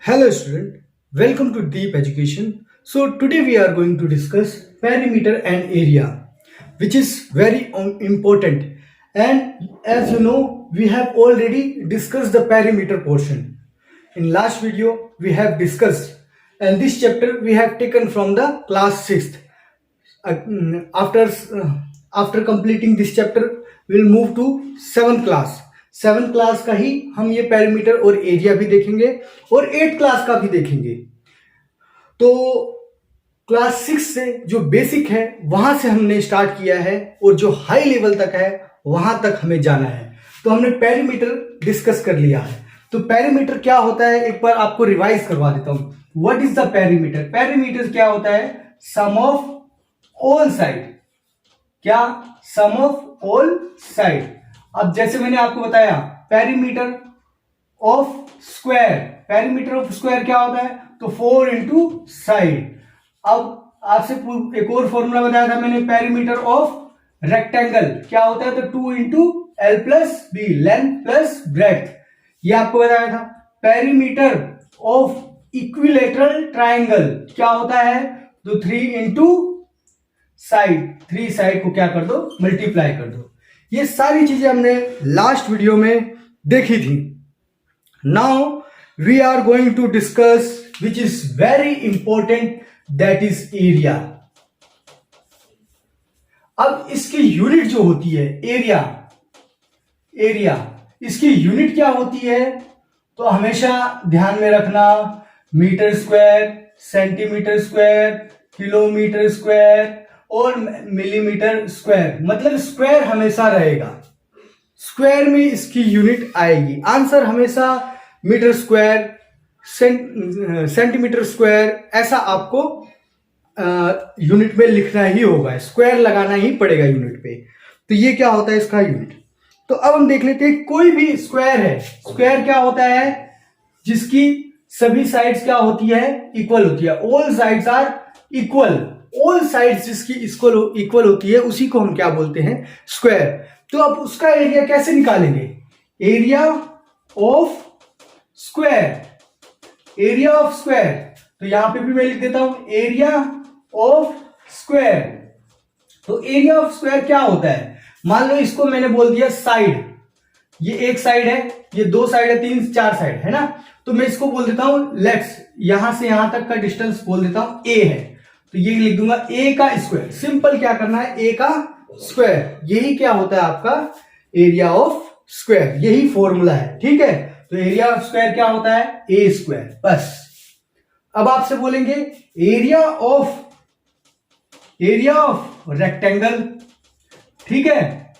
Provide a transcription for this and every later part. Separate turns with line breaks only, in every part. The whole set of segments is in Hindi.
Hello student, welcome to Deep Education. So today we are going to discuss perimeter and area, which is very important. And as you know, we have already discussed the perimeter portion. In last video, we have discussed, and this chapter we have taken from the class 6th. After completing this chapter, we will move to 7th class. 7th class का ही हम ये पेरीमीटर और एरिया भी देखेंगे और 8th क्लास का भी देखेंगे। तो क्लास 6 से जो बेसिक है वहां से हमने स्टार्ट किया है और जो हाई लेवल तक है वहां तक हमें जाना है। तो हमने पेरीमीटर डिस्कस कर लिया है। तो पेरीमीटर क्या होता है एक बार आपको रिवाइज करवा देता हूं। What is the perimeter? Perimeter क्या होता है? सम ऑफ ऑल साइड। क्या? सम ऑफ ऑल साइड। अब जैसे मैंने आपको बताया perimeter of square, perimeter of square क्या होता है? तो 4 इंटू साइड। अब आपसे एक और फॉर्मूला बताया था मैंने, पेरीमीटर ऑफ रेक्टेंगल क्या होता है? तो 2 into L plus B, length plus breadth, ये आपको बताया था। पेरीमीटर ऑफ इक्विलेटरल ट्राइंगल क्या होता है? तो 3 इंटू साइड, 3 साइड को क्या कर दो? मल्टीप्लाई कर दो। ये सारी चीजें हमने लास्ट वीडियो में देखी थी। Now we are going to discuss which is very important, that is area. अब इसकी यूनिट जो होती है एरिया, इसकी यूनिट क्या होती है? तो हमेशा ध्यान में रखना, metre square, centimetre square, kilometre square और मिलीमीटर स्क्वायर, मतलब स्क्वायर हमेशा रहेगा। स्क्वायर में इसकी यूनिट आएगी। आंसर हमेशा मीटर स्क्वायर, सेंटीमीटर स्क्वायर, ऐसा आपको यूनिट में लिखना ही होगा, स्क्वायर लगाना ही पड़ेगा यूनिट पे। तो ये क्या होता है इसका यूनिट। तो अब हम देख लेते हैं, कोई भी स्क्वायर है, स्क्वायर क्या होता है? जिसकी सभी साइड्स क्या होती है? इक्वल होती है। All sides are equal. All sides जिसकी इक्वल होती है उसी को हम क्या बोलते हैं? स्क्वायर। तो अब उसका एरिया कैसे निकालेंगे? Area of square, area of square. तो यहां पे भी मैं लिख देता हूं एरिया ऑफ स्क्वायर। तो एरिया ऑफ स्क्वायर क्या होता है? मान लो इसको मैंने बोल दिया साइड, ये एक साइड है, ये 2 साइड है, 3 4 साइड है ना। तो मैं इसको बोल देता हूं लेट्स, यहां से यहां तक का डिस्टेंस बोल देता हूं ए है, तो ये लिख दूंगा ए का स्क्वायर। सिंपल क्या करना है? ए का स्क्वायर। यही क्या होता है आपका? Area of square. यही फॉर्मूला है, ठीक है। तो एरिया ऑफ स्क्वायर क्या होता है? ए स्क्वायर, बस। अब आपसे बोलेंगे एरिया ऑफ रेक्टेंगल, ठीक है,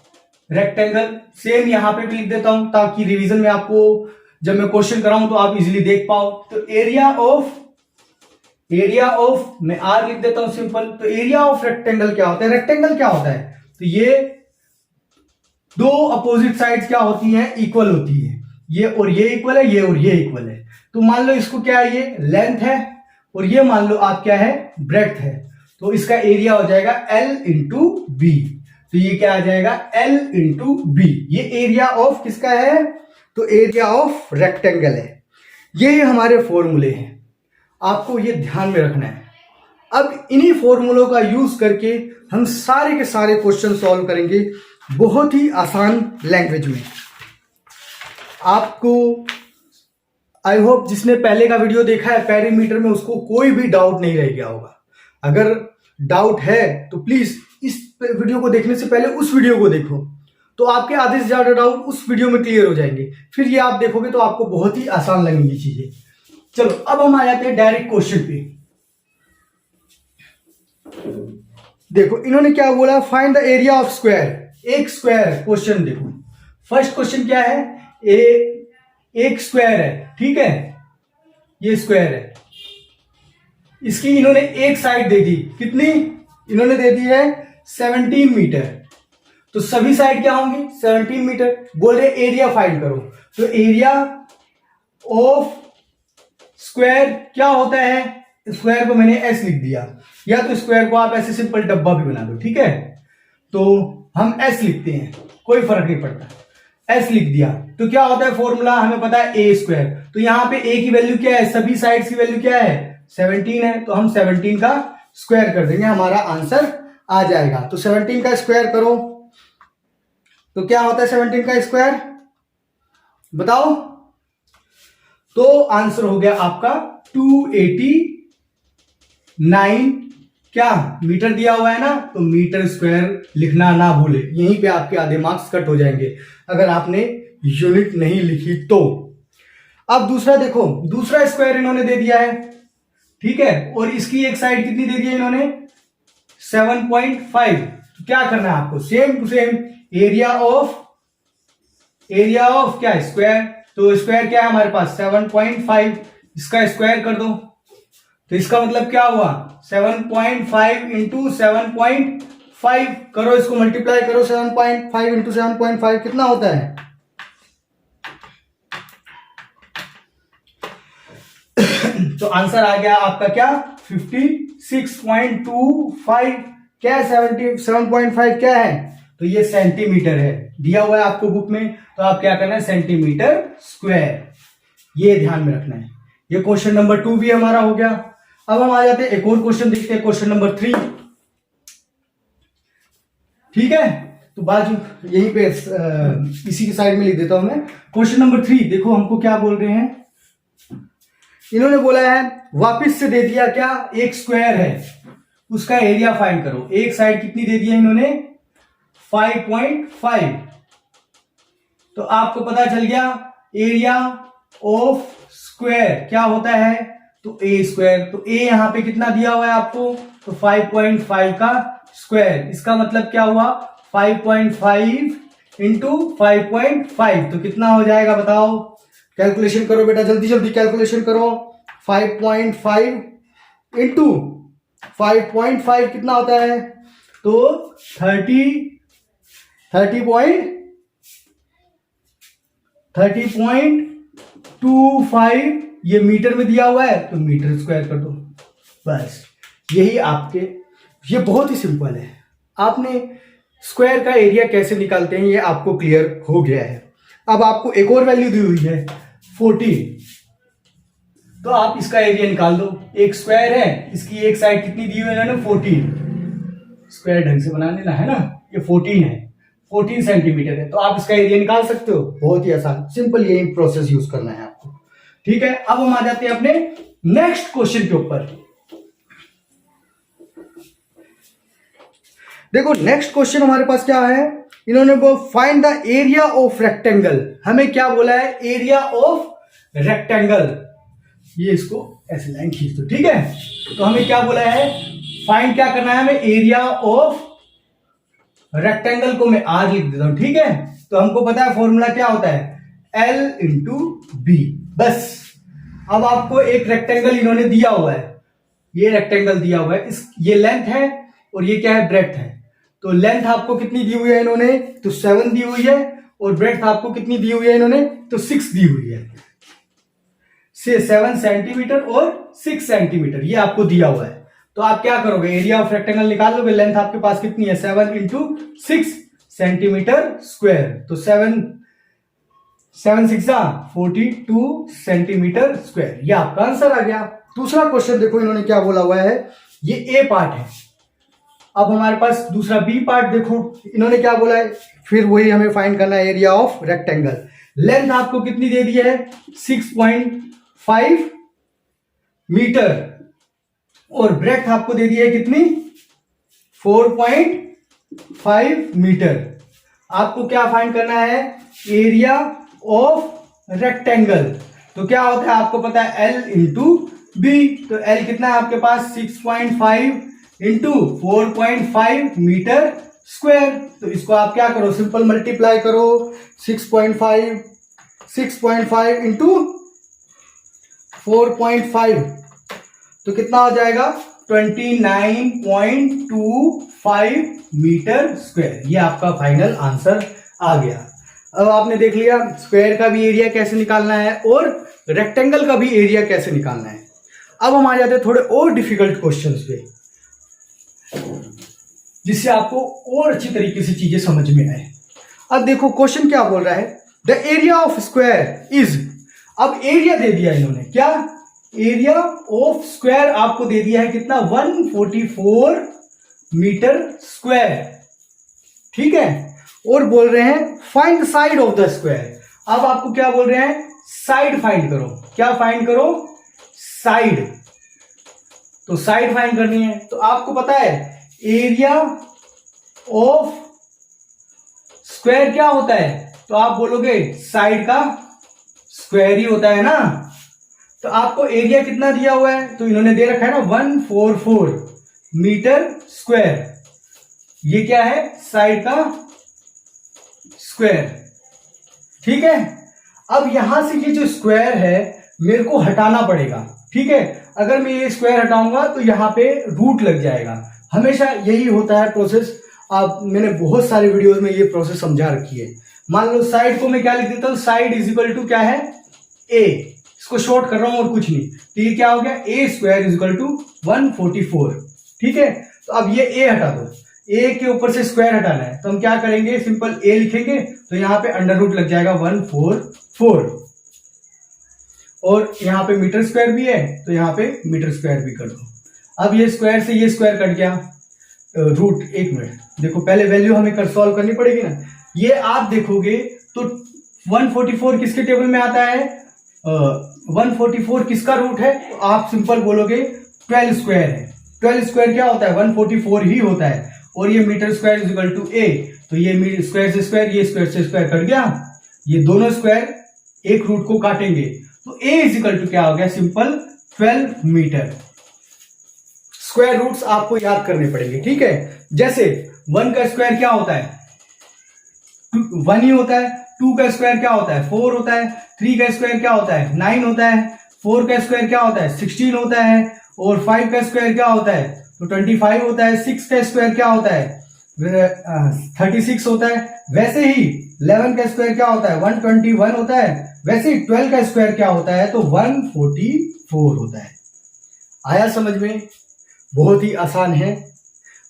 रेक्टेंगल। सेम यहां पे भी लिख देता हूं ताकि रिवीजन में आपको जब मैं क्वेश्चन कराऊं तो आप इजीली देख पाओ। तो एरिया ऑफ मैं आर लिख देता हूं सिंपल। तो एरिया ऑफ रेक्टेंगल क्या होता है? रेक्टेंगल क्या होता है? तो ये दो अपोजिट साइड्स क्या होती हैं? इक्वल होती है। ये और ये इक्वल है, ये और ये इक्वल है। तो मान लो इसको क्या है? ये लेंथ है और ये मान लो आप क्या है? ब्रेड्थ है। तो इसका एरिया हो जाएगा L इंटू बी। तो ये क्या आ जाएगा? L into B. ये एरिया ऑफ किसका है? तो एरिया ऑफ रेक्टेंगल है। ये हमारे फॉर्मूले हैं, आपको ये ध्यान में रखना है। अब इन्हीं फॉर्मूलों का यूज करके हम सारे के सारे क्वेश्चन सॉल्व करेंगे बहुत ही आसान लैंग्वेज में। आपको आई होप जिसने पहले का वीडियो देखा है पेरीमीटर में, उसको कोई भी डाउट नहीं रह गया होगा। अगर डाउट है तो प्लीज इस वीडियो को देखने से पहले उस वीडियो को देखो, तो आपके आधे से ज्यादा डाउट उस वीडियो में क्लियर हो जाएंगे। फिर ये आप देखोगे तो आपको बहुत ही आसान लगेंगी चीजें। चलो अब हम आ जाते हैं डायरेक्ट क्वेश्चन पे। देखो इन्होंने क्या बोला? Find the area of square. एक स्क्वायर है, क्वेश्चन देखो। फर्स्ट क्वेश्चन क्या है? एक स्क्वायर है, ठीक है, ये स्क्वायर है। इसकी इन्होंने एक साइड दे दी, कितनी? इन्होंने दे दी है 17 मीटर। तो सभी साइड क्या होंगी? 17 मीटर। बोल रहे एरिया फाइंड करो। तो एरिया ऑफ स्क्वायर क्या होता है? स्क्वायर को मैंने एस लिख दिया, या तो स्क्वायर को आप ऐसे सिंपल डब्बा भी बना दो, ठीक है। तो हम एस लिखते हैं, कोई फर्क नहीं पड़ता, एस लिख दिया। तो क्या होता है फॉर्मूला, हमें पता है ए स्क्वायर। तो यहाँ पे ए की वैल्यू क्या है, सभी साइड्स की वैल्यू क्या है 17 है, तो हम 17 का स्क्वायर कर देंगे, हमारा आंसर आ जाएगा। तो 17 का स्क्वायर करो तो क्या होता है 17 का स्क्वायर बताओ। तो आंसर हो गया आपका 289 क्या मीटर दिया हुआ है ना, तो मीटर स्क्वायर लिखना ना भूले, यहीं पे आपके आधे मार्क्स कट हो जाएंगे अगर आपने यूनिट नहीं लिखी तो। अब दूसरा देखो, दूसरा स्क्वायर इन्होंने दे दिया है, ठीक है, और इसकी एक साइड कितनी दे दी है इन्होंने 7.5। तो क्या करना है आपको, same to same area of क्या स्क्वायर, तो स्क्वायर क्या है हमारे पास 7.5, इसका स्क्वायर कर दो। तो इसका मतलब क्या हुआ 7.5 इंटू 7.5 करो, इसको मल्टीप्लाई करो 7.5 इंटू 7.5 कितना होता है तो आंसर आ गया आपका क्या 56.25 क्या है 7.5 क्या है, तो ये सेंटीमीटर है, दिया हुआ है आपको बुक में, तो आप क्या करना है सेंटीमीटर स्क्वायर, ये ध्यान में रखना है। ये क्वेश्चन नंबर 2 भी हमारा हो गया। अब हम आ जाते हैं एक और क्वेश्चन देखते हैं, क्वेश्चन नंबर 3, ठीक है, तो बाजू यहीं पे इसी की साइड में लिख देता हूं मैं। क्वेश्चन नंबर 3 देखो हमको क्या बोल रहे हैं, इन्होंने बोला है वापिस से दे दिया क्या, एक स्क्वायर है उसका एरिया फाइंड करो। एक साइड कितनी दे दिया इन्होंने 5.5, तो आपको पता चल गया एरिया ऑफ स्क्वायर क्या होता है, तो ए स्क्वायर। तो ए यहां पे कितना दिया हुआ है आपको, तो 5.5 का स्क्वायर, इसका मतलब क्या हुआ 5.5 इंटू 5.5, तो कितना हो जाएगा बताओ, कैलकुलेशन करो बेटा, जल्दी जल्दी कैलकुलेशन करो। 5.5 इंटू 5.5 कितना होता है, तो 30.25 ये मीटर में दिया हुआ है, तो मीटर स्क्वायर कर दो, बस यही आपके, ये बहुत ही सिंपल है। आपने स्क्वायर का एरिया कैसे निकालते हैं ये आपको क्लियर हो गया है। अब आपको एक और वैल्यू दी हुई है 14, तो आप इसका एरिया निकाल दो। एक स्क्वायर है, इसकी एक साइड कितनी दी हुई है इन्होंने 14, स्क्वायर ढंग से बना लेना है ना, ये 14 है, 14 सेंटीमीटर है, तो आप इसका एरिया निकाल सकते हो, बहुत ही आसान सिंपल यही प्रोसेस यूज करना है आपको, ठीक है। अब हम आ जाते हैं अपने नेक्स्ट क्वेश्चन के ऊपर। देखो नेक्स्ट क्वेश्चन हमारे पास क्या है, इन्होंने वो find the area of rectangle, हमें क्या बोला है एरिया ऑफ रेक्टेंगल, ये इसको ऐसे लाइन खींच दो, ठीक है। तो हमें क्या बोला है फाइंड क्या करना है हमें एरिया ऑफ रेक्टेंगल, को मैं आर लिख देता हूं, ठीक है। तो हमको पता है फॉर्मूला क्या होता है L इंटू बी, बस। अब आपको एक रेक्टेंगल इन्होंने दिया हुआ है, ये रेक्टेंगल दिया हुआ है, इस ये लेंथ है और ये क्या है ब्रेड्थ है। तो लेंथ आपको कितनी दी हुई है इन्होंने, तो 7 दी हुई है, और ब्रेड्थ आपको कितनी दी हुई है इन्होंने, तो 6 दी हुई है, से 7 सेंटीमीटर और 6 सेंटीमीटर ये आपको दिया हुआ है। तो आप क्या करोगे एरिया ऑफ रेक्टेंगल निकाल लोगे, लेंथ आपके पास कितनी है 7 इंटू 6 सेंटीमीटर स्क्वायर, तो 7 6 42 सेंटीमीटर स्क्वायर, ये आपका आंसर आ गया। दूसरा क्वेश्चन देखो इन्होंने क्या बोला हुआ है, ये ए पार्ट है। अब हमारे पास दूसरा बी पार्ट देखो, इन्होंने क्या बोला है, फिर वही हमें फाइंड करना है एरिया ऑफ रेक्टेंगल। लेंथ आपको कितनी दे दी है 6.5 मीटर, और ब्रेड्थ आपको दे दी है कितनी 4.5 मीटर। आपको क्या फाइंड करना है एरिया ऑफ रेक्टेंगल, तो क्या होता है आपको पता है L इंटू बी, तो L कितना है आपके पास 6.5 इंटू 4.5 मीटर स्क्वायर। तो इसको आप क्या करो सिंपल मल्टीप्लाई करो, 6.5 इंटू 4.5, तो कितना हो जाएगा 29.25 मीटर स्क्वायर, ये आपका फाइनल आंसर आ गया। अब आपने देख लिया स्क्वायर का भी एरिया कैसे निकालना है और रेक्टेंगल का भी एरिया कैसे निकालना है। अब हम आ जाते हैं थोड़े और डिफिकल्ट क्वेश्चंस पे, जिससे आपको और अच्छी तरीके से चीजें समझ में आए। अब देखो क्वेश्चन क्या बोल रहा है, the area of square is, अब एरिया दे दिया इन्होंने, क्या एरिया ऑफ स्क्वायर आपको दे दिया है कितना 144 मीटर स्क्वायर, ठीक है। और बोल रहे हैं find side of the square, अब आपको क्या बोल रहे हैं साइड फाइंड करो, क्या फाइंड करो साइड, तो साइड फाइंड करनी है। तो आपको पता है एरिया ऑफ स्क्वायर क्या होता है, तो आप बोलोगे साइड का स्क्वायर ही होता है ना। तो आपको एरिया कितना दिया हुआ है, तो इन्होंने दे रखा है ना 144 मीटर स्क्वायर, ये क्या है साइड का स्क्वायर, ठीक है। अब यहां से ये जो स्क्वायर है मेरे को हटाना पड़ेगा, ठीक है। अगर मैं ये स्क्वायर हटाऊंगा तो यहां पे रूट लग जाएगा, हमेशा यही होता है प्रोसेस। आप मैंने बहुत सारे वीडियोस में ये प्रोसेस समझा रखी है। मान लो साइड को मैं क्या लिख देता हूं, साइड इज इक्वल टू क्या है ए, इसको शॉर्ट कर रहा हूं और कुछ नहीं, तो ये क्या हो गया ए स्क्वायर इज इक्वल टू 144, ठीक है। तो अब ये ए हटा दो, ए के ऊपर से स्क्वायर हटाना है, तो हम क्या करेंगे सिंपल ए लिखेंगे, तो यहां पे अंडर रूट लग जाएगा 144, और यहां पे मीटर स्क्वायर भी है तो यहां पे मीटर स्क्वायर भी कर दो। अब ये स्क्वायर से ये स्क्वायर कट गया, रूट, एक मिनट देखो पहले वैल्यू हमें कर सॉल्व करनी पड़ेगी ना। ये आप देखोगे तो 144 किसके टेबल में आता है, 144 किसका रूट है, तो आप सिंपल बोलोगे 12 स्क्वायर है। 12 स्क्वायर क्या होता है 144 ही होता है, और ये metre square is equal to a, तो ये स्क्वायर से स्क्वायर, ये स्क्वायर से स्क्वायर कट गया, ये दोनों स्क्वायर एक रूट को काटेंगे, तो ए इज इक्वल टू क्या हो गया सिंपल 12 मीटर। स्क्वायर रूट्स आपको याद करने पड़ेंगे, ठीक है। जैसे 1 का स्क्वायर क्या होता है 1 ही होता है, 2 का स्क्वायर क्या होता है 4 होता है, 3 का स्क्वायर क्या होता है 9 होता है, 4 का स्क्वायर क्या होता है 16 होता है, और 5 का स्क्वायर क्या होता है तो 25 होता है, 6 का स्क्वायर क्या होता है 36 होता है, वैसे ही 11 का स्क्वायर क्या होता है 121 होता है, वैसे ही 12 का स्क्वायर क्या होता है तो 144 होता है। आया समझ में, बहुत ही आसान है।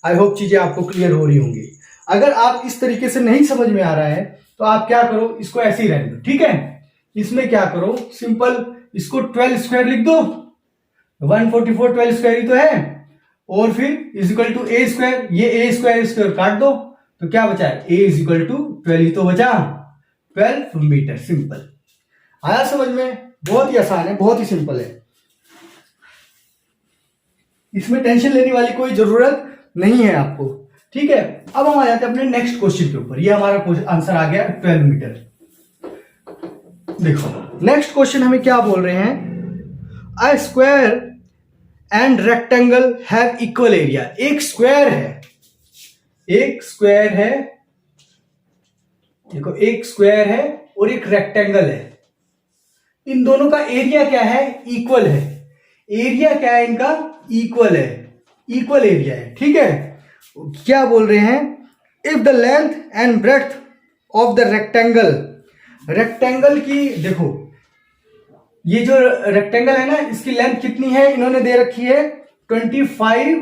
आई होप चीजें आपको क्लियर हो रही होंगी। अगर आप इस तरीके से नहीं समझ में आ रहा है तो आप क्या करो, इसको ऐसे ही रहने दो, ठीक है। इसमें क्या करो सिंपल इसको 12 स्क्वायर लिख दो, 144 12 स्क्वायर ही तो है, और फिर is equal to A square, ये ए स्क्वायर काट दो, तो क्या बचा है ए इज इक्वल टू 12 ही तो बचा, 12 मीटर। सिंपल, आया समझ में, बहुत ही आसान है, बहुत ही सिंपल है, इसमें टेंशन लेने वाली कोई जरूरत नहीं है आपको, ठीक है। अब हम आ जाते हैं अपने नेक्स्ट क्वेश्चन के ऊपर। ये हमारा आंसर आ गया 12 मीटर। देखो नेक्स्ट क्वेश्चन हमें क्या बोल रहे हैं, a square and rectangle have equal area. एक स्क्वायर है, एक स्क्वायर है, देखो एक स्क्वायर है और एक रेक्टेंगल है, इन दोनों का एरिया क्या है इक्वल है। एरिया क्या है इनका इक्वल है, इक्वल एरिया है, ठीक है। क्या बोल रहे हैं, if the length and breadth of the rectangle, rectangle की देखो ये जो रेक्टेंगल है ना इसकी लेंथ कितनी है इन्होंने दे रखी है 25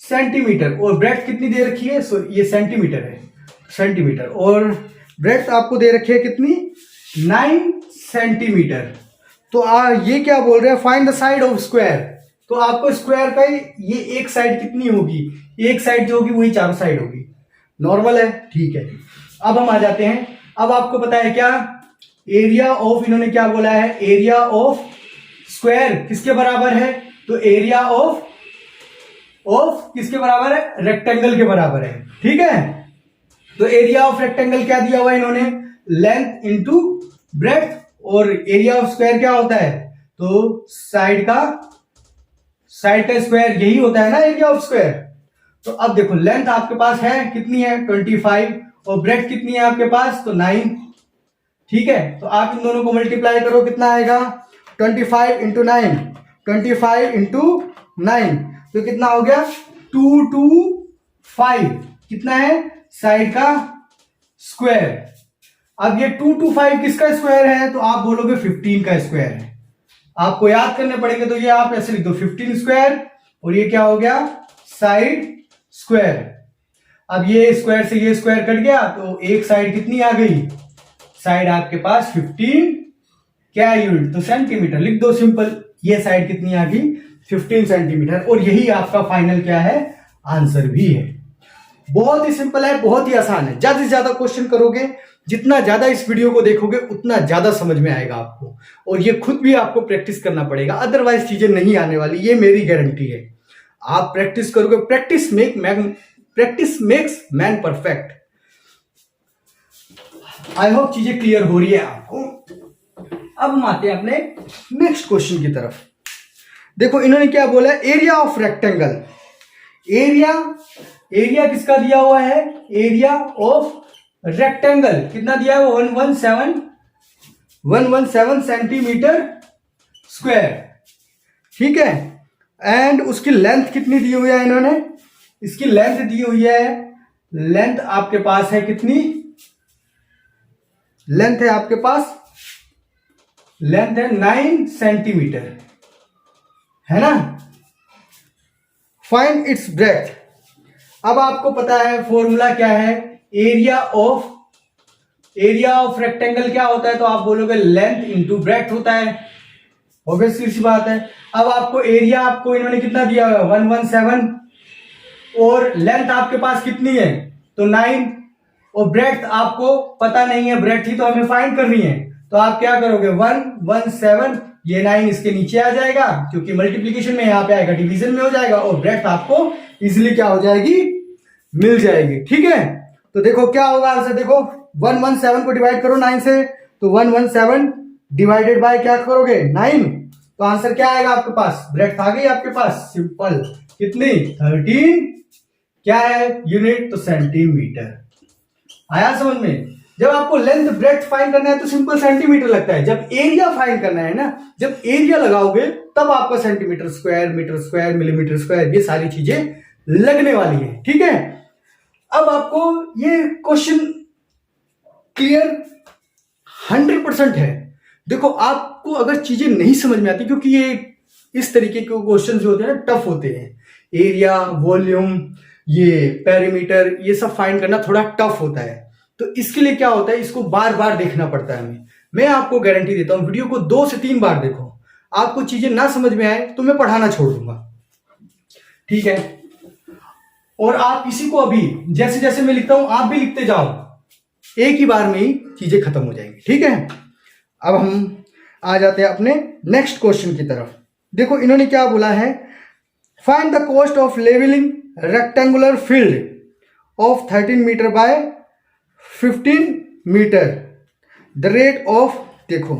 सेंटीमीटर, और ब्रेड्थ कितनी दे रखी है, सो ये सेंटीमीटर है, सेंटीमीटर, और ब्रेड्थ आपको दे रखी है कितनी 9 सेंटीमीटर। तो ये क्या बोल रहे हैं find the side of square, तो आपको स्क्वायर का ये एक साइड कितनी होगी, एक साइड जो होगी वही चारों साइड होगी, नॉर्मल है, ठीक है। अब हम आ जाते हैं, अब आपको पता है क्या एरिया ऑफ, इन्होंने क्या बोला है एरिया ऑफ स्क्वायर किसके बराबर है, तो एरिया ऑफ किसके बराबर है रेक्टेंगल के बराबर है, ठीक है। तो एरिया ऑफ रेक्टेंगल क्या दिया हुआ है इन्होंने लेंथ इंटू ब्रेड्थ, और एरिया ऑफ स्क्वायर क्या होता है तो साइड का स्क्वायर यही होता है ना एरिया ऑफ स्क्वायर। तो अब देखो लेंथ आपके पास है कितनी है 25, और ब्रेड्थ कितनी है आपके पास तो 9, ठीक है। तो आप इन दोनों को मल्टीप्लाई करो, कितना आएगा 25 इंटू 9, 25 इंटू 9, तो कितना हो गया 225, कितना है साइड का स्क्वायर। अब ये 225 किसका स्क्वायर है, तो आप बोलोगे 15 का स्क्वायर है, आपको याद करने पड़ेंगे, तो ये आप ऐसे लिख दो 15 स्क्वायर, और ये क्या हो गया साइड स्क्वायर। अब ये स्क्वायर से ये स्क्वायर कट गया, तो एक साइड कितनी आ गई साइड आपके पास 15 क्या यूनिट, तो सेंटीमीटर लिख दो सिंपल। ये साइड कितनी आ गई 15 सेंटीमीटर, और यही आपका फाइनल क्या है, आंसर भी है। बहुत ही सिंपल है, बहुत ही आसान है। ज्यादा से ज्यादा क्वेश्चन करोगे, जितना ज्यादा इस वीडियो को देखोगे उतना ज्यादा समझ में आएगा आपको, और ये खुद भी आपको प्रैक्टिस करना पड़ेगा, अदरवाइज चीजें नहीं आने वाली, ये मेरी गारंटी है। आप प्रैक्टिस करोगे, practice makes man perfect. I hope चीजें क्लियर हो रही है आपको। अब हम आते हैं अपने नेक्स्ट क्वेश्चन की तरफ। देखो इन्होंने क्या बोला है, एरिया ऑफ रेक्टेंगल। एरिया किसका दिया हुआ है, एरिया ऑफ रेक्टेंगल कितना दिया है, 117 सेंटीमीटर स्क्वायर, ठीक है। एंड उसकी लेंथ कितनी दी हुई है इन्होंने, इसकी लेंथ दी हुई है, लेंथ आपके पास है कितनी, लेंथ है आपके पास, लेंथ है 9 सेंटीमीटर, है ना। Find its breath. अब आपको पता है फॉर्मूला क्या है, एरिया ऑफ रेक्टेंगल क्या होता है, तो आप बोलोगे लेंथ इंटू ब्रेथ होता है, ऑब्वियसली सी बात है। अब आपको एरिया आपको इन्होंने कितना दिया है 117, और लेंथ आपके पास कितनी है तो 9, और ब्रेथ आपको पता नहीं है, ब्रेथ ही तो हमें फाइंड करनी है। तो आप क्या करोगे 117, ये 9 इसके नीचे आ जाएगा, क्योंकि मल्टीप्लीकेशन में यहां पे आएगा, डिवीजन में हो जाएगा, और ब्रेथ आपको इजिली क्या हो जाएगी, मिल जाएगी, ठीक है। तो देखो क्या होगा आंसर, देखो 117 को डिवाइड करो 9 से, तो 117 डिवाइडेड बाय क्या करोगे 9, तो आंसर क्या आएगा आपके पास, ब्रेथ आ गई आपके पास, सिंपल, कितनी 13 क्या है यूनिट, तो सेंटीमीटर। आया समझ में। जब आपको लेंथ ब्रेथ फाइंड करना है तो सिंपल सेंटीमीटर लगता है, जब एरिया फाइंड करना है ना, जब एरिया लगाओगे तब आपका centimetre square, metre square, millimetre square, ये सारी चीजें लगने वाली है, ठीक है। अब आपको ये क्वेश्चन क्लियर 100% है। देखो आपको अगर चीजें नहीं समझ में आती, क्योंकि ये इस तरीके के क्वेश्चन जो होते हैं ना टफ होते हैं, एरिया, वॉल्यूम, ये पेरीमीटर, ये सब फाइंड करना थोड़ा टफ होता है, तो इसके लिए क्या होता है, इसको बार बार देखना पड़ता है हमें। मैं आपको गारंटी देता हूं, वीडियो को 2 से 3 बार देखो, आपको चीजें ना समझ में आए तो मैं पढ़ाना छोड़ दूंगा, ठीक है। और आप इसी को अभी जैसे जैसे मैं लिखता हूं आप भी लिखते जाओ, एक ही बार में ही चीजें खत्म हो जाएंगी, ठीक है। अब हम आ जाते हैं अपने नेक्स्ट क्वेश्चन की तरफ। देखो इन्होंने क्या बोला है, find the cost of levelling rectangular field of 13 metre by 15 metre, the rate of. देखो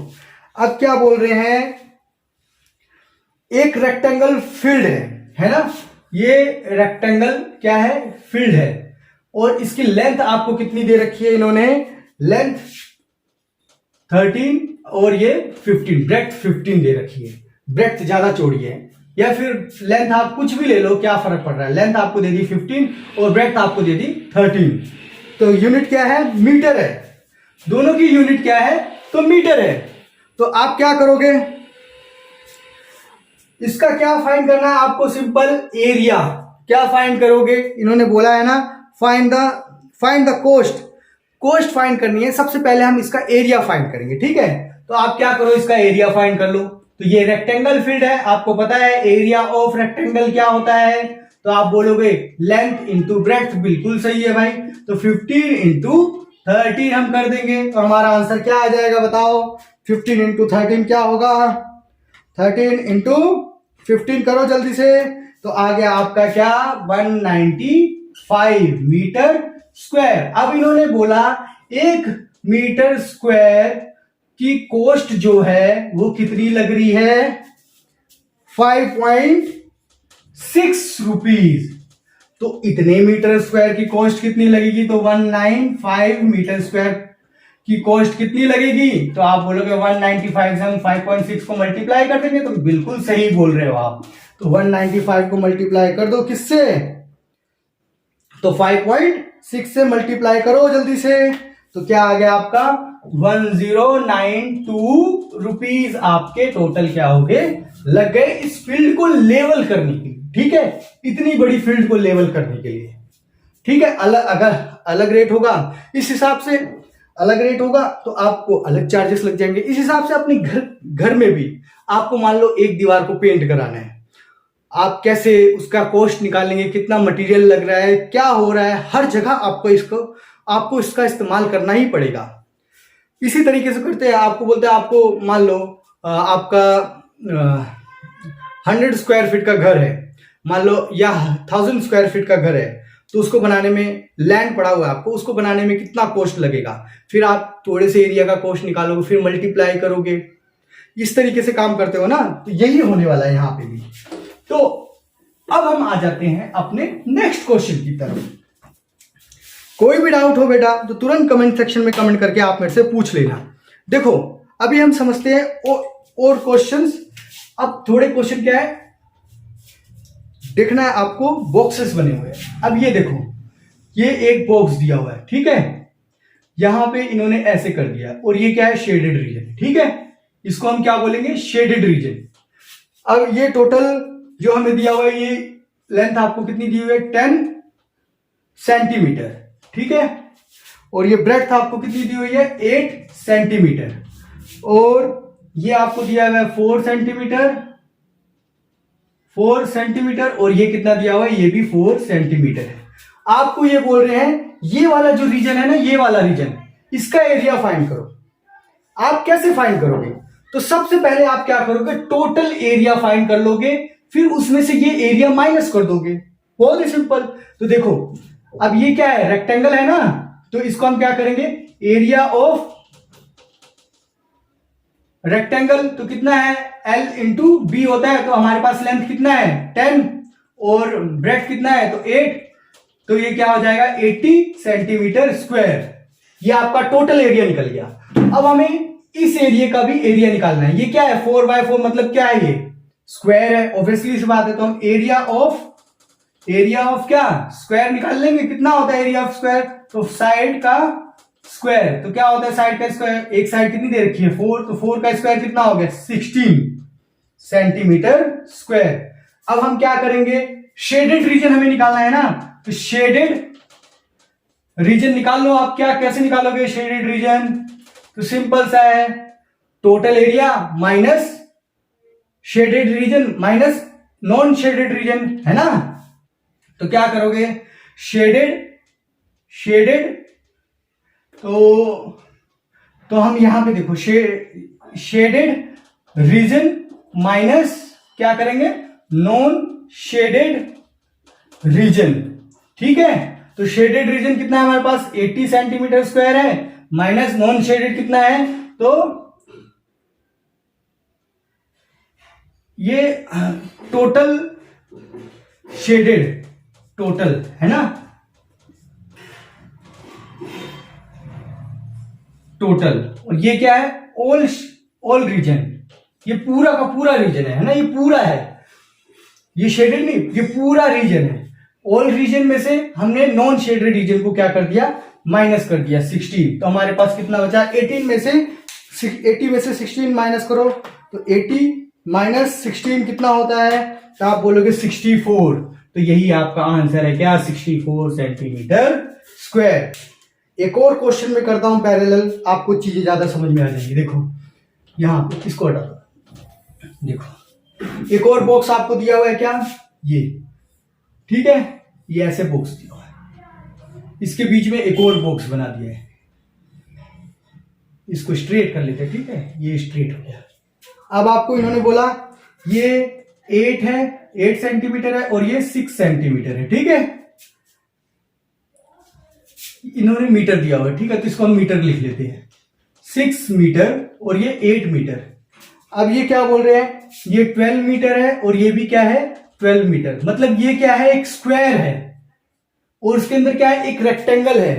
अब क्या बोल रहे हैं, एक रेक्टेंगल फील्ड है ना, ये रेक्टेंगल क्या है, फील्ड है, और इसकी लेंथ आपको कितनी दे रखी है इन्होंने, लेंथ 13 और ये 15, ब्रेथ 15 दे रखी है, ब्रेथ ज्यादा चौड़ी है, या फिर लेंथ आप कुछ भी ले लो, क्या फर्क पड़ रहा है, लेंथ आपको दे दी 15 और ब्रेथ आपको दे दी 13, तो यूनिट क्या है, मीटर है, दोनों की यूनिट क्या है, तो मीटर है। तो आप क्या करोगे, इसका क्या फाइंड करना है आपको, सिंपल एरिया क्या फाइंड करोगे, इन्होंने बोला है ना फाइंड द कोस्ट फाइंड करनी है। सबसे पहले हम इसका एरिया फाइंड करेंगे, ठीक है। तो आप क्या करो, इसका एरिया फाइंड कर लो। तो ये रेक्टेंगल फील्ड है, आपको पता है एरिया ऑफ रेक्टेंगल क्या होता है, तो आप बोलोगे लेंथ इंटू ब्रेथ, बिल्कुल सही है भाई। तो 15 इंटू 13 हम कर देंगे, तो हमारा आंसर क्या आ जाएगा बताओ, 15 इंटू 13 क्या होगा, 13 इंटू 15 करो जल्दी से, तो आ गया आपका क्या 195 मीटर स्क्वायर। अब इन्होंने बोला 1 मीटर स्क्वायर की कॉस्ट जो है वो कितनी लग रही है, 5.6 रुपीज। तो इतने मीटर स्क्वायर की कॉस्ट कितनी लगेगी, तो 195 मीटर स्क्वायर की कॉस्ट कितनी लगेगी, तो आप बोलोगे 195 से हम 5.6 को मल्टीप्लाई कर देंगे, तो बिल्कुल सही बोल रहे हो आप। तो 195 को मल्टीप्लाई कर दो किससे, तो 5.6 से मल्टीप्लाई करो जल्दी से, तो क्या आ गया आपका 1092 रुपीज आपके टोटल क्या हो गए, लग गए इस फील्ड को लेवल करने के लिए, ठीक है, इतनी बड़ी फील्ड को लेवल करने के लिए, ठीक है। अगर अलग रेट होगा इस हिसाब से, अलग रेट होगा तो आपको अलग चार्जेस लग जाएंगे। इस हिसाब से अपने घर में भी आपको मान लो एक दीवार को पेंट कराना है, आप कैसे उसका कॉस्ट निकालेंगे, कितना मटेरियल लग रहा है, क्या हो रहा है, हर जगह आपको इसका इस्तेमाल करना ही पड़ेगा। इसी तरीके से करते हैं, आपको बोलते हैं आपको मान लो आपका 100 स्क्वायर फीट का घर है मान लो, या 1000 स्क्वायर फीट का घर है, तो उसको बनाने में लैंड पड़ा हुआ है आपको, उसको बनाने में कितना कॉस्ट लगेगा, फिर आप थोड़े से एरिया का कॉस्ट निकालोगे, फिर मल्टीप्लाई करोगे, इस तरीके से काम करते हो ना। तो यही होने वाला है यहाँ पे भी। तो अब हम आ जाते हैं अपने नेक्स्ट क्वेश्चन की तरफ। कोई भी डाउट हो बेटा तो तुरंत कमेंट सेक्शन में कमेंट करके आप मेरे से पूछ लेना। देखो अभी हम समझते हैं और क्वेश्चंस। अब थोड़े क्वेश्चन क्या है देखना है आपको, बॉक्सेस बने हुए हैं। अब ये देखो, ये एक बॉक्स दिया हुआ है, ठीक है, यहां पे इन्होंने ऐसे कर दिया, और ये क्या है, शेडेड रीजन, ठीक है, इसको हम क्या बोलेंगे, शेडेड रीजन। अब ये टोटल जो हमें दिया हुआ है, ये लेंथ आपको कितनी दी हुई है, 10 सेंटीमीटर, ठीक है, और ये ब्रेड्थ आपको कितनी दी हुई है, 8 सेंटीमीटर, और ये आपको दिया हुआ है 4 सेंटीमीटर, और ये कितना दिया हुआ है, ये भी 4 सेंटीमीटर है। आपको ये बोल रहे हैं ये वाला जो रीजन है ना, ये वाला रीजन, इसका एरिया फाइंड करो। आप कैसे फाइंड करोगे, तो सबसे पहले आप क्या करोगे, टोटल एरिया फाइंड कर लोगे, फिर उसमें से ये एरिया माइनस कर दोगे, बहुत ही सिंपल। तो देखो अब ये क्या है, रेक्टेंगल है ना, तो इसको हम क्या करेंगे, एरिया ऑफ रेक्टेंगल तो कितना है, L इंटू बी होता है, तो हमारे पास लेंथ कितना है 10 और ब्रेड्थ कितना है तो 8, तो ये क्या हो जाएगा 80 सेंटीमीटर स्क्वायर। ये आपका टोटल एरिया निकल गया। अब हमें इस एरिया का भी एरिया निकालना है। ये क्या है 4x4 मतलब क्या है, ये स्क्वायर है, ऑब्वियसली सी बात है। तो हम एरिया ऑफ क्या स्क्वायर निकाल लेंगे। कितना होता है एरिया ऑफ स्क्वायर, तो साइड का स्क्वायर, तो क्या होता है साइड का स्क्वायर, एक साइड कितनी दे रखी है 4, तो 4 का स्क्वायर कितना हो गया 16 सेंटीमीटर स्क्वायर। अब हम क्या करेंगे, शेडेड रीजन हमें निकालना है ना, तो शेडेड रीजन निकाल लो। आप क्या कैसे निकालोगे शेडेड रीजन, तो सिंपल सा है, total area minus shaded region minus non shaded region, है ना। तो क्या करोगे, शेडेड तो हम यहां पे देखो शेडेड रीजन माइनस क्या करेंगे, नॉन शेडेड रीजन, ठीक है। तो शेडेड रीजन कितना है हमारे पास 80 सेंटीमीटर स्क्वायर है, माइनस नॉन शेडेड कितना है, तो ये टोटल शेडेड टोटल है ना, टोटल, और ये क्या है ऑल रीजन, ये पूरा का पूरा रीजन है ना, ये पूरा है, ये शेडेड नहीं, ये पूरा रीजन है। ऑल रीजन में से हमने नॉन शेडेड रीजन को क्या कर दिया, माइनस कर दिया 16, तो हमारे पास कितना बचा 80 में से 16 माइनस करो, तो 80 माइनस 16 कितना होता है, तो आप बोलोगे 64, तो यही आपका आंसर है क्या 64 सेंटीमीटर स्क्वायर। एक और क्वेश्चन में करता हूं पैरेलल, आपको चीजें ज्यादा समझ में आ जाएंगी। देखो यहां पे इसको हटा दो, देखो एक और बॉक्स आपको दिया हुआ है क्या, ये ठीक है, ये ऐसे बॉक्स दिया हुआ है, इसके बीच में एक और बॉक्स बना दिया है, इसको स्ट्रेट कर लेते हैं, ठीक है, ये स्ट्रेट हो गया। अब आपको इन्होंने बोला ये 8 है, 8 सेंटीमीटर है, और ये 6 सेंटीमीटर है, ठीक है, इन्होंने मीटर दिया हुआ है, ठीक है, तो इसको हम मीटर लिख लेते हैं, 6 मीटर और ये 8 मीटर। अब ये क्या बोल रहे हैं, ये 12 मीटर है, और ये भी क्या है 12 मीटर, मतलब ये क्या है एक स्क्वायर है, और उसके अंदर क्या है एक रेक्टेंगल है,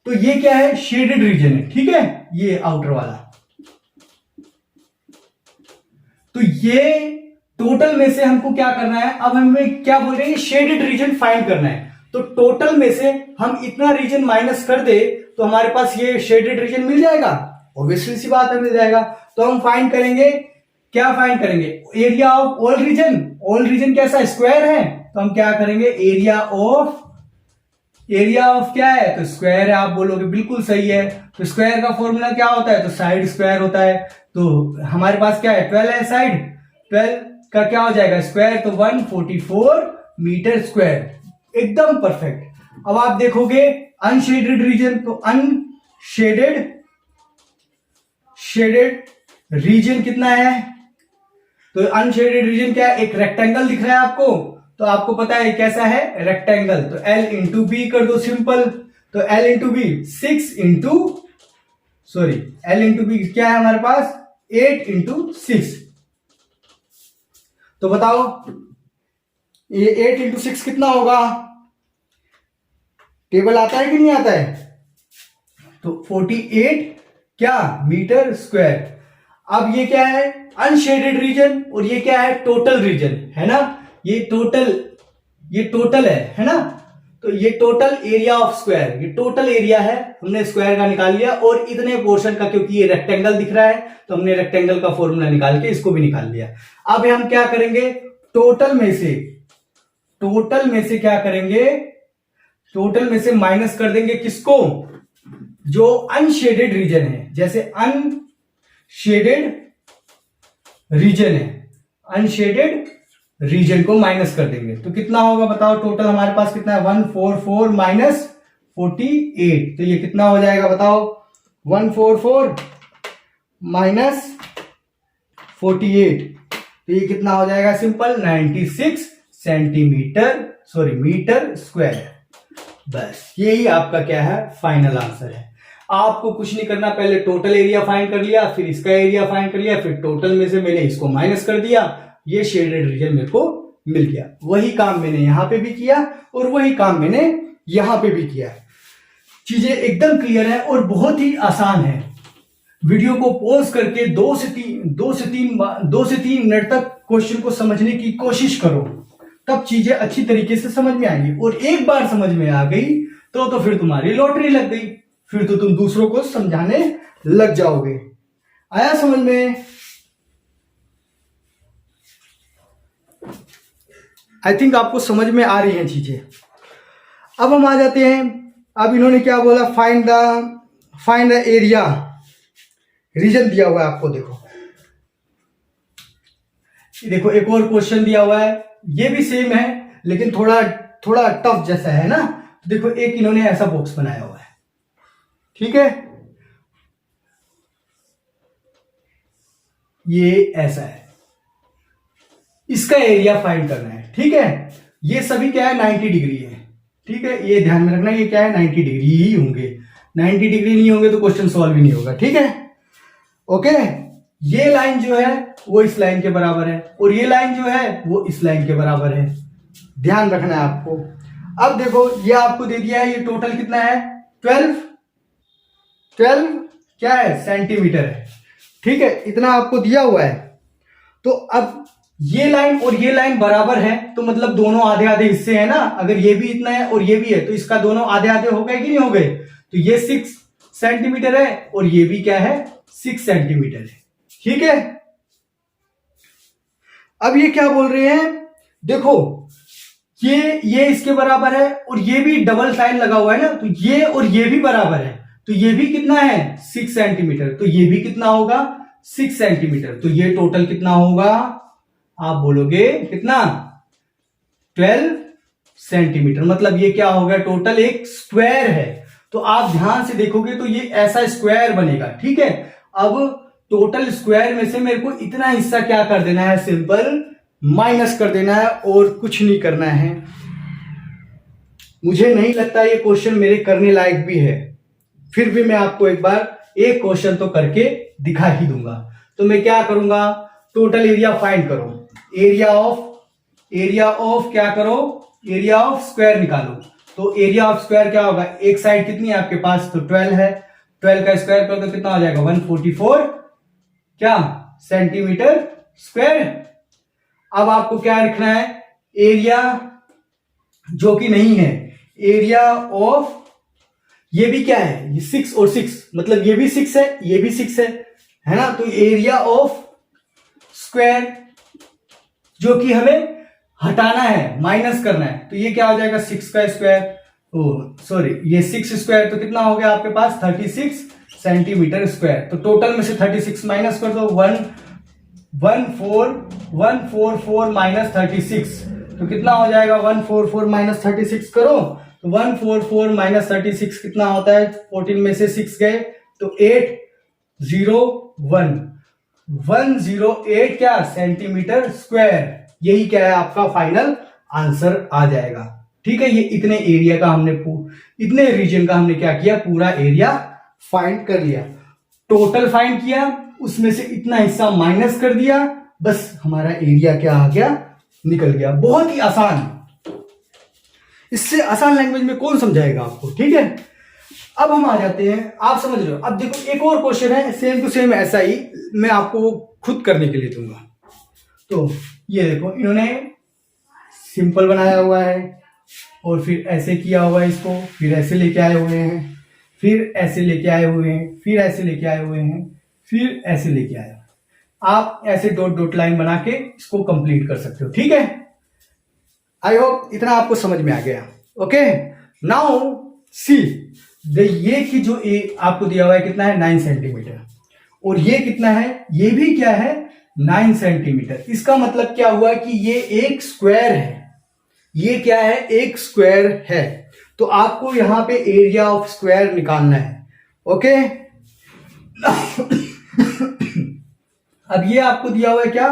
तो ये क्या है शेडेड रीजन है, ठीक है, ये आउटर वाला। तो ये टोटल में से हमको क्या करना है, अब हमें क्या बोल रहे हैं शेडेड रीजन फाइंड करना है। तो टोटल में से हम इतना रीजन माइनस कर दे तो हमारे पास ये शेडेड रीजन मिल जाएगा, ऑब्वियसली सी बात है मिल जाएगा। तो हम फाइंड करेंगे, क्या फाइंड करेंगे, area of all region. All region कैसा स्क्वायर है, तो हम क्या करेंगे एरिया एरिया ऑफ क्या है, तो स्क्वायर है, आप बोलोगे बिल्कुल सही है। तो स्क्वायर का फॉर्मूला क्या होता है, तो साइड स्क्वायर होता है। तो हमारे पास क्या है, 12 है साइड, 12 का क्या हो जाएगा स्क्वायर, तो 144 मीटर स्क्वायर, एकदम परफेक्ट। अब आप देखोगे अनशेडेड रीजन, तो शेडेड रीजन कितना है, तो अनशेडेड रीजन क्या है, एक रेक्टेंगल दिख रहा है आपको, तो आपको पता है कैसा है, रेक्टेंगल, तो L इंटू बी कर दो सिंपल। तो L into B L into B क्या है हमारे पास, 8 इंटू 6। तो बताओ ये 8 इंटू 6 कितना होगा, टेबल आता है कि नहीं आता है, तो 48 क्या मीटर स्क्वायर। अब ये क्या है, अनशेडेड रीजन, और ये क्या है, टोटल रीजन है ना, ये टोटल है ना। तो ये टोटल एरिया ऑफ स्क्वायर, ये टोटल एरिया है, हमने स्क्वायर का निकाल लिया, और इतने पोर्शन का, क्योंकि ये रेक्टेंगल दिख रहा है तो हमने रेक्टेंगल का फॉर्मूला निकाल के इसको भी निकाल लिया। अब हम क्या करेंगे, टोटल में से क्या करेंगे, टोटल में से माइनस कर देंगे किसको, जो अनशेडेड रीजन है, जैसे अनशेडेड रीजन को माइनस कर देंगे, तो कितना होगा बताओ, टोटल हमारे पास कितना है, 144 माइनस 48, तो ये कितना हो जाएगा बताओ, 144 माइनस 48, तो ये कितना हो जाएगा, सिंपल 96 मीटर स्क्वायर। बस यही आपका क्या है, फाइनल आंसर है। आपको कुछ नहीं करना, पहले टोटल एरिया फाइंड कर लिया, फिर इसका एरिया फाइंड कर लिया, फिर टोटल में से मैंने इसको माइनस कर दिया, ये शेडेड रीजन मेरे को मिल गया। वही काम मैंने यहां पे भी किया और वही काम मैंने यहां पे भी किया। चीजें एकदम क्लियर है और बहुत ही आसान है। वीडियो को पॉज करके 2 से 3 मिनट तक क्वेश्चन को समझने की कोशिश करो, तब चीजें अच्छी तरीके से समझ में आएंगी। और एक बार समझ में आ गई तो फिर तुम्हारी लॉटरी लग गई, फिर तो तुम दूसरों को समझाने लग जाओगे। आया समझ में? आई थिंक आपको समझ में आ रही हैं चीजें। अब हम आ जाते हैं, अब इन्होंने क्या बोला, फाइंड द एरिया, रीजन दिया हुआ है आपको। देखो एक और क्वेश्चन दिया हुआ है, ये भी सेम है लेकिन थोड़ा टफ जैसा है ना। देखो एक इन्होंने ऐसा बॉक्स बनाया हुआ है, ठीक है, ये ऐसा है, इसका एरिया फाइंड करना है, ठीक है। ये सभी क्या है, 90 डिग्री है, ठीक है, ये ध्यान में रखना, ये क्या है, 90 डिग्री ही होंगे। 90 डिग्री नहीं होंगे तो क्वेश्चन सॉल्व ही नहीं होगा, ठीक है, ओके। ये लाइन जो है वो इस लाइन के बराबर है और ये लाइन जो है वो इस लाइन के बराबर है, ध्यान रखना है आपको। अब देखो ये आपको दे दिया है, ये टोटल कितना है, 12 क्या है, सेंटीमीटर है, ठीक है, इतना आपको दिया हुआ है। तो अब ये लाइन और ये लाइन बराबर है, तो मतलब दोनों आधे आधे हिस्से हैं ना। अगर ये भी इतना है और ये भी है तो इसका दोनों आधे आधे हो गए कि नहीं हो गए। तो ये 6 सेंटीमीटर है और ये भी क्या है, 6 सेंटीमीटर है, ठीक है। अब ये क्या बोल रहे हैं, देखो ये इसके बराबर है और ये भी डबल साइन लगा हुआ है ना, तो ये और ये भी बराबर है, तो ये भी कितना है, 6 सेंटीमीटर, तो ये भी कितना होगा, 6 सेंटीमीटर। तो ये टोटल कितना होगा, आप बोलोगे कितना, 12 सेंटीमीटर। मतलब ये क्या हो गया, टोटल एक स्क्वायर है। तो आप ध्यान से देखोगे तो ये ऐसा स्क्वायर बनेगा, ठीक है। अब टोटल स्क्वायर में से मेरे को इतना हिस्सा क्या कर देना है, सिंपल माइनस कर देना है और कुछ नहीं करना है। मुझे नहीं लगता ये क्वेश्चन मेरे करने लायक भी है, फिर भी मैं आपको एक बार एक क्वेश्चन तो करके दिखा ही दूंगा। तो मैं क्या करूंगा, टोटल एरिया फाइंड करो, एरिया ऑफ क्या करो, एरिया ऑफ स्क्वायर निकालो। तो एरिया ऑफ स्क्वायर क्या होगा, एक साइड कितनी है आपके पास, तो 12 है, 12 का स्क्वायर करो तो कितना हो जाएगा, 144 क्या सेंटीमीटर स्क्वायर। अब आपको क्या लिखना है, एरिया जो कि नहीं है, एरिया ऑफ, ये भी क्या है, ये 6 और 6, मतलब ये भी 6 है, ये भी 6 है ना। तो एरिया ऑफ स्क्वायर जो कि हमें हटाना है, माइनस करना है, तो ये क्या हो जाएगा, 6 का स्क्वायर सॉरी, ये 6 स्क्वायर तो कितना हो गया आपके पास 36 सेंटीमीटर स्क्वायर। तो टोटल में से 36 माइनस कर दो, 144 माइनस 36, तो कितना हो जाएगा 144 माइनस 36 करो, तो 144 माइनस 36 कितना होता है, 14 में से 6 गए तो 801 108 क्या सेंटीमीटर स्क्वायर। यही क्या है आपका फाइनल आंसर आ जाएगा। ठीक है, ये इतने एरिया का हमने इतने रीजन का हमने क्या किया, पूरा एरिया फाइंड कर लिया, टोटल फाइंड किया, उसमें से इतना हिस्सा माइनस कर दिया, बस हमारा एरिया क्या आ गया, निकल गया। बहुत ही आसान, इससे आसान लैंग्वेज में कौन समझाएगा आपको। ठीक है, अब हम आ जाते हैं, आप समझ रहे हो। अब देखो एक और क्वेश्चन है सेम टू सेम ऐसा ही, मैं आपको वो खुद करने के लिए दूंगा। तो ये देखो, इन्होंने सिंपल बनाया हुआ है और फिर ऐसे किया हुआ है इसको, फिर ऐसे लेके आए हुए हैं, फिर ऐसे लेके आए हुए हैं, फिर ऐसे लेके आए हुए हैं, फिर ऐसे लेके आए। आप ऐसे डॉट डॉट लाइन बना के इसको कंप्लीट कर सकते हो। ठीक है, आई होप इतना आपको समझ में आ गया। ओके, नाउ सी ये की जो आपको दिया हुआ है कितना है 9 सेंटीमीटर, और ये कितना है, ये भी क्या है 9 सेंटीमीटर। इसका मतलब क्या हुआ कि ये एक स्क्वायर है, ये क्या है एक स्क्वायर है। तो आपको यहां पे एरिया ऑफ स्क्वायर निकालना है। ओके अब ये आपको दिया हुआ है क्या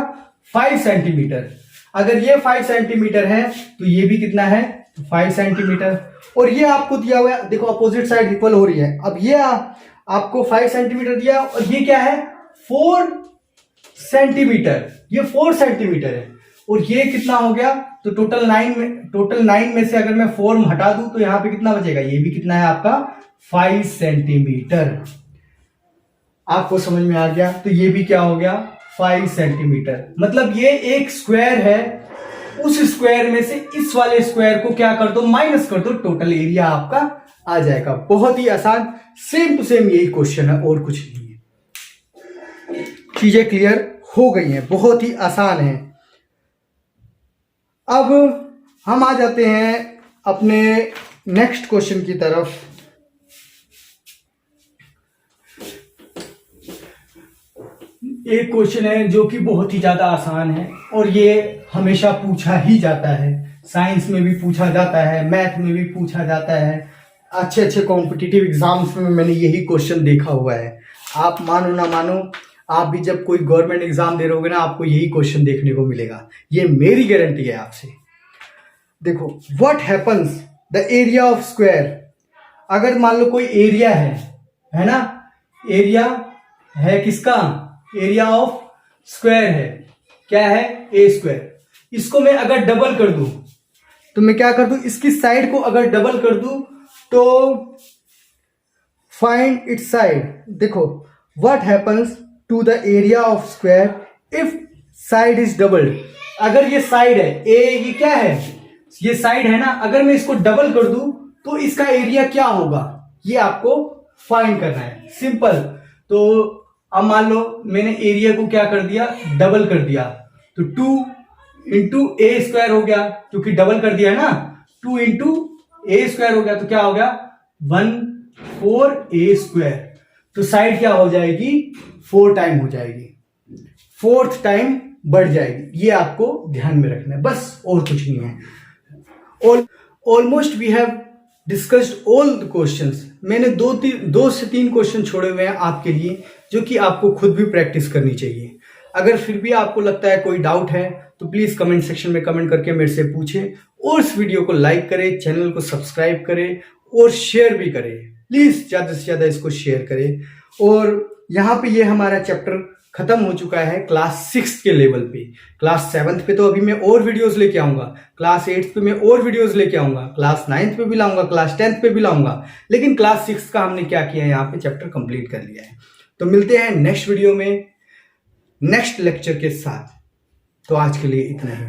5 सेंटीमीटर। अगर ये 5 सेंटीमीटर है तो ये भी कितना है 5 सेंटीमीटर, और ये आपको दिया हुआ है, देखो अपोजिट साइड इक्वल हो रही है। अब ये आपको 5 सेंटीमीटर दिया और ये क्या है 4 सेंटीमीटर, ये 4 सेंटीमीटर है, और ये कितना हो गया, तो टोटल 9 में से अगर मैं 4 हटा दूं तो यहां पे कितना बचेगा, ये भी कितना है आपका 5 सेंटीमीटर। आपको समझ में आ गया, तो ये भी क्या हो गया 5 सेंटीमीटर। मतलब ये एक स्क्वायर है, उस स्क्वायर में से इस वाले स्क्वायर को क्या कर दो माइनस कर दो, टोटल एरिया आपका आ जाएगा। बहुत ही आसान, सेम टू सेम यही क्वेश्चन है और कुछ नहीं है। चीजें क्लियर हो गई हैं, बहुत ही आसान है। अब हम आ जाते हैं अपने नेक्स्ट क्वेश्चन की तरफ। एक क्वेश्चन है जो कि बहुत ही ज्यादा आसान है और ये हमेशा पूछा ही जाता है, साइंस में भी पूछा जाता है, मैथ में भी पूछा जाता है, अच्छे अच्छे कॉम्पिटिटिव एग्जाम्स में मैंने यही क्वेश्चन देखा हुआ है। आप मानो ना मानो, आप भी जब कोई गवर्नमेंट एग्जाम दे रहोगे ना, आपको यही क्वेश्चन देखने को मिलेगा, ये मेरी गारंटी है आपसे। देखो, what happens the area of square. अगर मान लो कोई एरिया है ना, एरिया है किसका, एरिया ऑफ स्क्वायर है, क्या है ए स्क्वायर। इसको मैं अगर डबल कर दूं तो मैं क्या कर दूं, इसकी साइड को अगर डबल कर दूं तो फाइंड इट्स साइड। देखो, what happens to the area of square if side is doubled. अगर ये साइड है ए, ये क्या है, ये साइड है ना, अगर मैं इसको डबल कर दूं तो इसका एरिया क्या होगा, ये आपको फाइंड करना है। सिंपल। तो अब मान लो मैंने एरिया को क्या कर दिया, डबल कर दिया, तो 2 इंटू ए स्क्वायर हो गया, क्योंकि डबल कर दिया है ना, 2 इंटू ए स्क्वायर हो गया, तो क्या हो गया 14 ए स्क्वायर। तो साइड क्या हो जाएगी 4 टाइम हो जाएगी, 4th टाइम बढ़ जाएगी। ये आपको ध्यान में रखना है, बस और कुछ नहीं है। Almost we have discussed all the questions. मैंने 2 से 3 क्वेश्चन छोड़े हुए हैं आपके लिए, जो कि आपको खुद भी प्रैक्टिस करनी चाहिए। अगर फिर भी आपको लगता है कोई डाउट है तो प्लीज कमेंट सेक्शन में कमेंट करके मेरे से पूछें, और इस वीडियो को लाइक करें, चैनल को सब्सक्राइब करें और शेयर भी करें। प्लीज ज्यादा से ज्यादा इसको शेयर करें। और यहाँ पे ये हमारा चैप्टर खत्म हो चुका है क्लास 6 के लेवल पे। क्लास 7th पे तो अभी मैं और वीडियोस लेके आऊंगा, क्लास 8th पे मैं और वीडियोस लेके आऊंगा, क्लास 9th पे भी लाऊंगा, क्लास 10th पे भी लाऊंगा, लेकिन क्लास 6 का हमने क्या किया है, यहाँ पे चैप्टर कंप्लीट कर लिया है। तो मिलते हैं नेक्स्ट वीडियो में नेक्स्ट लेक्चर के साथ। तो आज के लिए इतना ही।